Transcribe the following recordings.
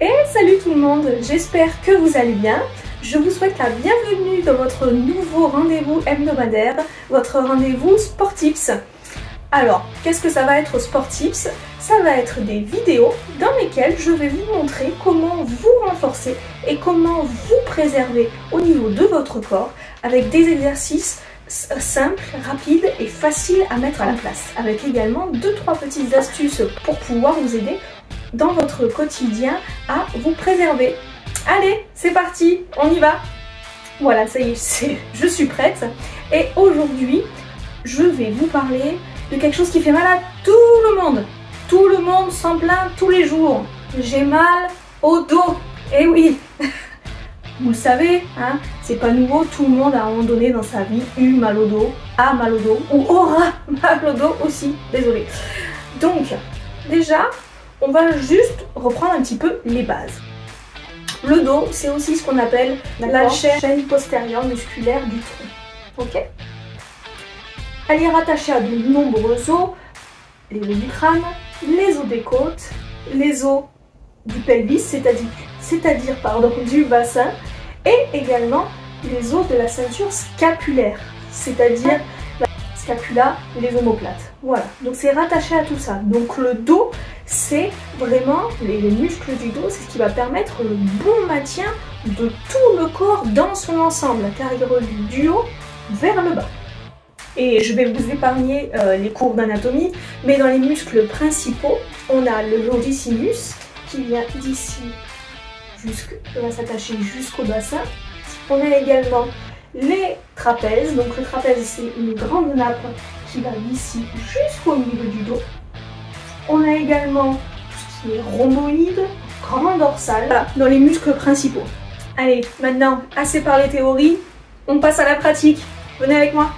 Et salut tout le monde, j'espère que vous allez bien. Je vous souhaite la bienvenue dans votre nouveau rendez-vous hebdomadaire, votre rendez-vous Sportips. Alors, qu'est-ce que ça va être Sportips? Ça va être des vidéos dans lesquelles je vais vous montrer comment vous renforcer et comment vous préserver au niveau de votre corps avec des exercices simples, rapides et faciles à mettre en place. Avec également 2-3 petites astuces pour pouvoir vous aider dans votre quotidien à vous préserver. Allez, c'est parti, on y va. Voilà, ça y est, je suis prête. Et aujourd'hui, je vais vous parler de quelque chose qui fait mal à tout le monde. Tout le monde s'en plaint tous les jours. J'ai mal au dos. Eh oui, vous le savez, hein, c'est pas nouveau. Tout le monde à un moment donné dans sa vie eu mal au dos, a mal au dos ou aura mal au dos aussi. Désolée. Donc, déjà, on va juste reprendre un petit peu les bases. Le dos, c'est aussi ce qu'on appelle la chaîne postérieure musculaire du tronc. Ok? Elle est rattachée à de nombreux os, les os du crâne, les os des côtes, les os du pelvis, c'est-à-dire du bassin, et également les os de la ceinture scapulaire, c'est-à-dire la scapula et les omoplates. Voilà, donc c'est rattaché à tout ça. Donc le dos, c'est vraiment les muscles du dos, c'est ce qui va permettre le bon maintien de tout le corps dans son ensemble, car il relie du haut vers le bas. Et je vais vous épargner les cours d'anatomie, mais dans les muscles principaux, on a le longicimus qui vient d'ici, va s'attacher jusqu'au bassin. On a également les trapèzes, donc le trapèze c'est une grande nappe qui va d'ici jusqu'au milieu du dos. On a également tout ce qui est rhomboïde, grand dorsal, voilà, dans les muscles principaux. Allez, maintenant, assez parlé théorie, on passe à la pratique. Venez avec moi.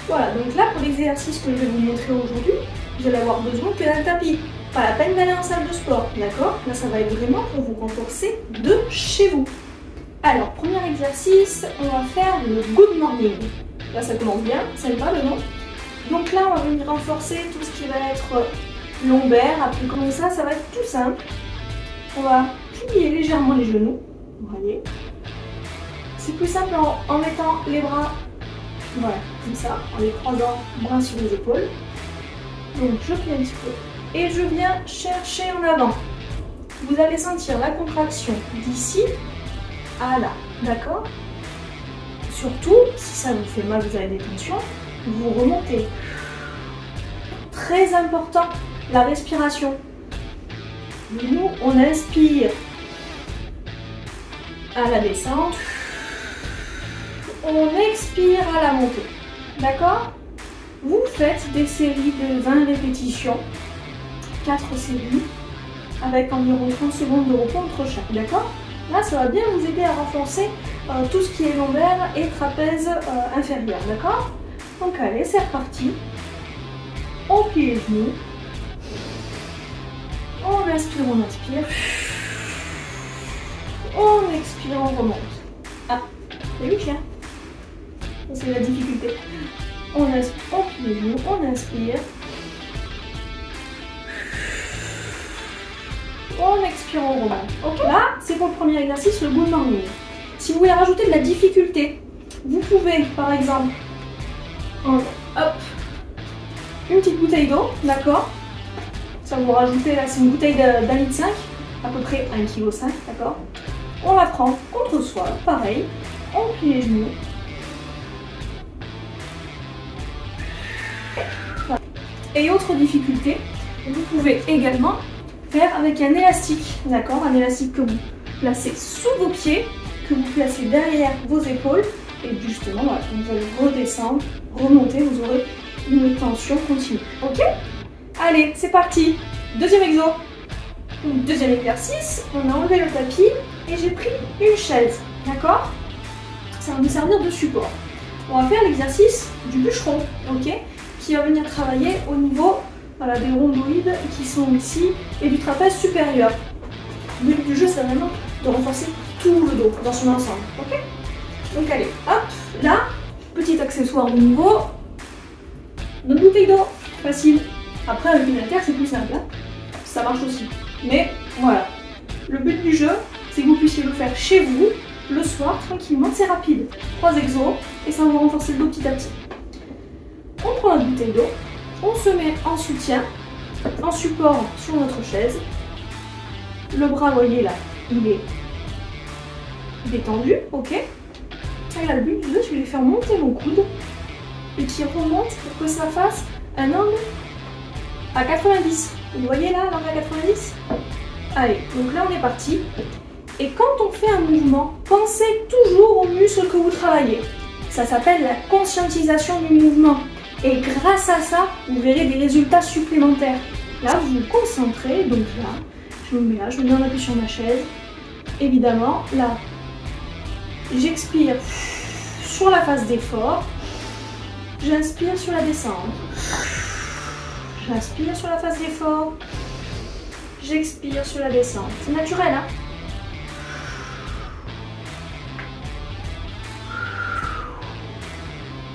Voilà, donc là, pour l'exercice que je vais vous montrer aujourd'hui, vous allez avoir besoin que d'un tapis. Pas la peine d'aller en salle de sport, d'accord? Là, ça va être vraiment pour vous renforcer de chez vous. Alors, premier exercice, on va faire le good morning. Là, ça commence bien, ça me va le nom. Donc là, on va venir renforcer tout ce qui va être lombaire. Après, comme ça va être tout simple. On va plier légèrement les genoux. Vous voyez? C'est plus simple en mettant les bras, voilà, comme ça, en les croisant bras sur les épaules. Donc, je plie un petit peu. Et je viens chercher en avant. Vous allez sentir la contraction d'ici à là, d'accord? Surtout, si ça vous fait mal, vous avez des tensions, vous remontez. Très important, la respiration. Nous, on inspire à la descente, on expire à la montée, d'accord? Vous faites des séries de 20 répétitions, 4 séries, avec environ 30 secondes de repos entre chaque, d'accord? Là, ça va bien vous aider à renforcer tout ce qui est lombaire et trapèze inférieur, d'accord? Donc allez, c'est reparti. On plie les genoux. On inspire, on inspire. On expire, on remonte. Ah, c'est lui, chien. C'est la difficulté. On inspire, on plie les genoux, on inspire. On expire, on remonte. Ok, là, c'est pour le premier exercice, le good morning. Si vous voulez rajouter de la difficulté, vous pouvez, par exemple, hop, une petite bouteille d'eau, d'accord? Ça vous rajoutez, là, c'est une bouteille d'1,5 litre, à peu près 1,5 kg, d'accord? On la prend contre soi, pareil, on plie les genoux. Voilà. Et autre difficulté, vous pouvez également faire avec un élastique, d'accord? Un élastique que vous placez sous vos pieds, que vous placez derrière vos épaules, et justement, voilà, vous allez redescendre, remonter, vous aurez une tension continue. Ok? Allez, c'est parti. Deuxième exo. Deuxième exercice, on a enlevé le tapis et j'ai pris une chaise, d'accord? Ça va nous servir de support. On va faire l'exercice du bûcheron, ok? Qui va venir travailler au niveau, voilà, des rhomboïdes qui sont ici et du trapèze supérieur. Le but du jeu, c'est vraiment de renforcer tout le dos dans son ensemble, ok? Donc allez, hop, là, petit accessoire de nouveau, notre bouteille d'eau, facile. Après avec une haltère c'est plus simple, hein. Ça marche aussi. Mais voilà, Le but du jeu, c'est que vous puissiez le faire chez vous, le soir, tranquillement, c'est rapide. 3 exos, et ça va vous renforcer le dos petit à petit. On prend notre bouteille d'eau, on se met en soutien, en support sur notre chaise. Le bras, vous voyez là, il est détendu, ok. Et là, le but du jeu, je vais faire monter mon coude et qui remonte pour que ça fasse un angle à 90. Vous voyez là, l'angle à 90? Allez, donc là, on est parti. Et quand on fait un mouvement, pensez toujours aux muscles que vous travaillez. Ça s'appelle la conscientisation du mouvement. Et grâce à ça, vous verrez des résultats supplémentaires. Là, vous vous concentrez, donc là, je me mets là, je me mets en appui sur ma chaise. Évidemment, là, j'expire sur la phase d'effort. J'inspire sur la descente. J'inspire sur la phase d'effort. J'expire sur la descente. C'est naturel, hein?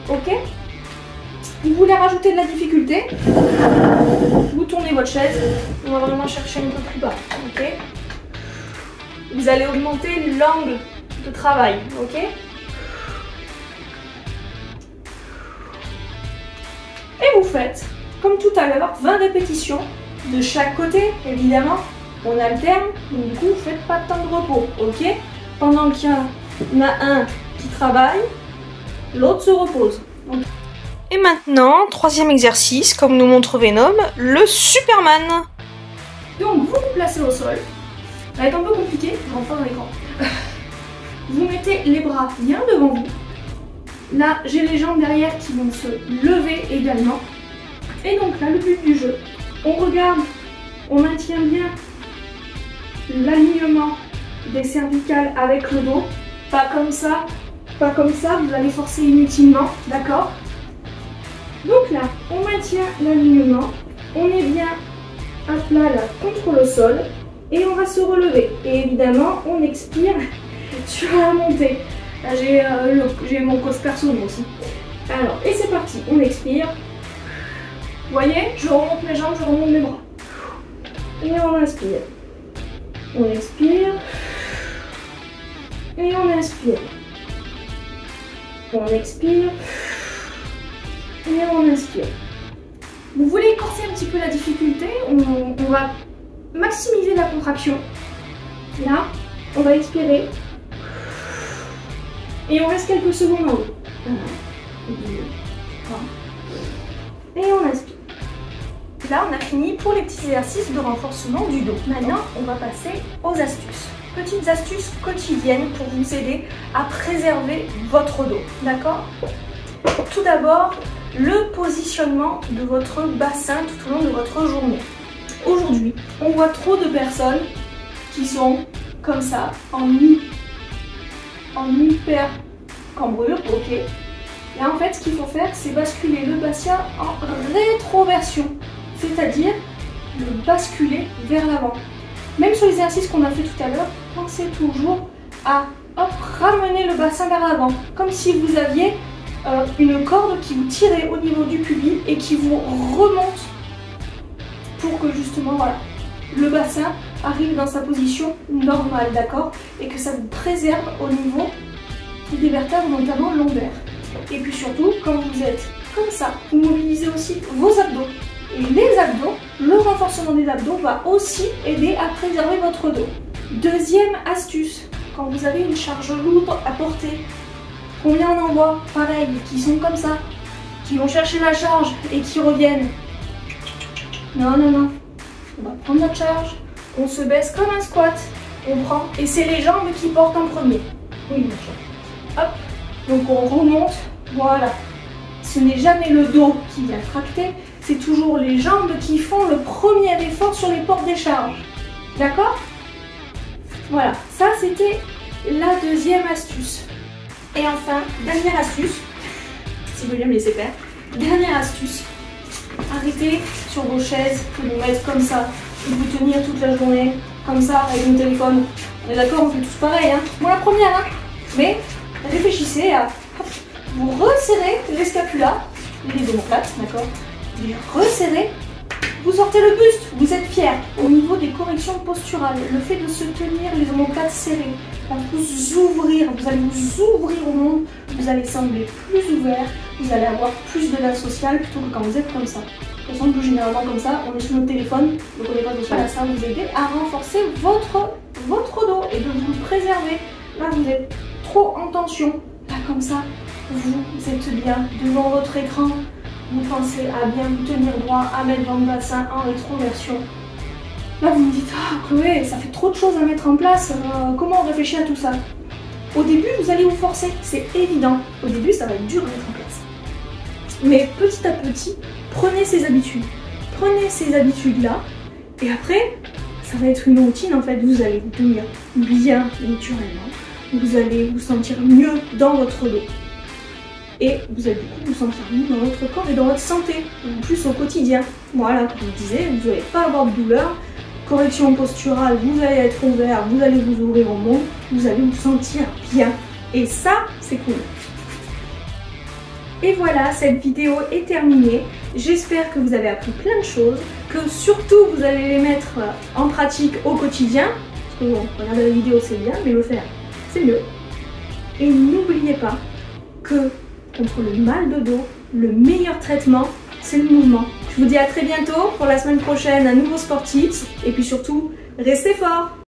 Ok? Vous voulez rajouter de la difficulté? Vous tournez votre chaise. On va vraiment chercher un peu plus bas. Ok? Vous allez augmenter l'angle de travail. Ok? Et vous faites, comme tout à l'heure, 20 répétitions de chaque côté, évidemment. On alterne, donc du coup, vous faites pas de temps de repos. Ok? Pendant qu'il y en a un qui travaille, l'autre se repose. Donc... Et maintenant, troisième exercice, comme nous montre Venom, le Superman. Donc vous vous placez au sol. Ça va être un peu compliqué, je rentre pas dans l'écran. Vous mettez les bras bien devant vous. Là, j'ai les jambes derrière qui vont se lever également. Et donc là, le but du jeu, on regarde, on maintient bien l'alignement des cervicales avec le dos. Pas comme ça, vous allez forcer inutilement, d'accord? Donc là, on maintient l'alignement, on est bien à plat là contre le sol et on va se relever. Et évidemment, on expire sur la montée. Là, j'ai mon coach perso aussi. Alors, et c'est parti, on expire. Vous voyez, je remonte mes jambes, je remonte mes bras. Et on inspire. On expire. Et on inspire. On expire. Et on inspire. Vous voulez écorcer un petit peu la difficulté, on va maximiser la contraction. Là, on va expirer. Et on reste quelques secondes en haut. 1, 2, 3. Et on inspire. Là, on a fini pour les petits exercices de renforcement du dos. Maintenant, on va passer aux astuces. Petites astuces quotidiennes pour vous aider à préserver votre dos. D'accord? Tout d'abord, le positionnement de votre bassin tout au long de votre journée. Aujourd'hui, on voit trop de personnes qui sont comme ça, en hyper cambrure, ok. Et en fait, ce qu'il faut faire, c'est basculer le bassin en rétroversion, c'est-à-dire le basculer vers l'avant. Même sur l'exercice qu'on a fait tout à l'heure, pensez toujours à ramener le bassin vers l'avant, comme si vous aviez une corde qui vous tirait au niveau du pubis et qui vous remonte pour que justement, voilà, le bassin arrive dans sa position normale, d'accord? Et que ça vous préserve au niveau des vertèbres, notamment lombaires. Et puis surtout, quand vous êtes comme ça, vous mobilisez aussi vos abdos. Et les abdos, le renforcement des abdos va aussi aider à préserver votre dos. Deuxième astuce, quand vous avez une charge lourde à porter, combien on en voit, pareil, qui sont comme ça, qui vont chercher la charge et qui reviennent. Non, non, non. On va prendre notre charge, on se baisse comme un squat, on prend, et c'est les jambes qui portent en premier. Oui, hop, donc on remonte, voilà. Ce n'est jamais le dos qui vient tracter, c'est toujours les jambes qui font le premier effort sur les portes des charges. D'accord? Voilà, ça c'était la deuxième astuce. Et enfin, dernière astuce, si vous voulez me laisser faire, dernière astuce, arrêtez sur vos chaises de vous mettre comme ça, et de vous tenir toute la journée, comme ça, avec mon téléphone. On est d'accord, on fait tous pareil, hein. Moi la première, hein. Mais réfléchissez à vous resserrer les scapulas, les omoplates, d'accord? Vous les resserrez, vous sortez le buste, vous êtes fiers. Au niveau des corrections correction posturale, le fait de se tenir les omoplates serrées, va vous ouvrir, vous allez vous ouvrir au monde, vous allez sembler plus ouvert, vous allez avoir plus de lien social plutôt que quand vous êtes comme ça. De toute façon, plus généralement comme ça, on est sur notre téléphone, donc on n'est pas social. Ça va vous aider à renforcer votre dos et de vous le préserver. Là, vous êtes trop en tension, là comme ça, vous êtes bien devant votre écran. Vous pensez à bien vous tenir droit, à mettre votre bassin en rétroversion. Là, vous me dites, ah Chloé, ça fait trop de choses à mettre en place, comment on réfléchit à tout ça? Au début, vous allez vous forcer, c'est évident. Au début, ça va être dur à mettre en place. Mais petit à petit, prenez ces habitudes. Prenez ces habitudes-là, et après, ça va être une routine en fait. Vous allez vous tenir bien naturellement. Vous allez vous sentir mieux dans votre dos. Et vous allez du coup vous sentir mieux dans votre corps et dans votre santé, en plus au quotidien. Voilà, comme je disais, vous n'allez pas avoir de douleur. Correction posturale, vous allez être ouvert, vous allez vous ouvrir au monde, vous allez vous sentir bien. Et ça, c'est cool. Et voilà, cette vidéo est terminée. J'espère que vous avez appris plein de choses, que surtout vous allez les mettre en pratique au quotidien. Parce que bon, regarder la vidéo c'est bien, mais le faire c'est mieux. Et n'oubliez pas que contre le mal de dos, le meilleur traitement, c'est le mouvement. Je vous dis à très bientôt pour la semaine prochaine, un nouveau Sport Tips. Et puis surtout, restez forts!